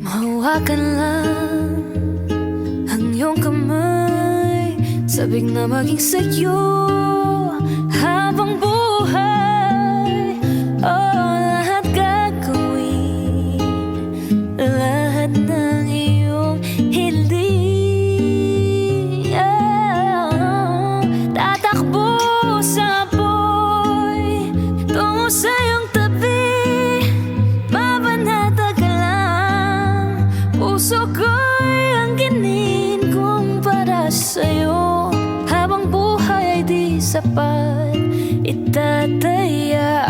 Mahawakan lang ang iyong kamay, sabik na maging sa'yo habang buhay. Oh, lahat gagawin, lahat ng iyong hiling. Tatakbo sa apoy tungo sa iyong tabi, mabanata ka lang. Puso ko'y ang ginin kong para sa'yo, habang buhay ay di sapat itataya.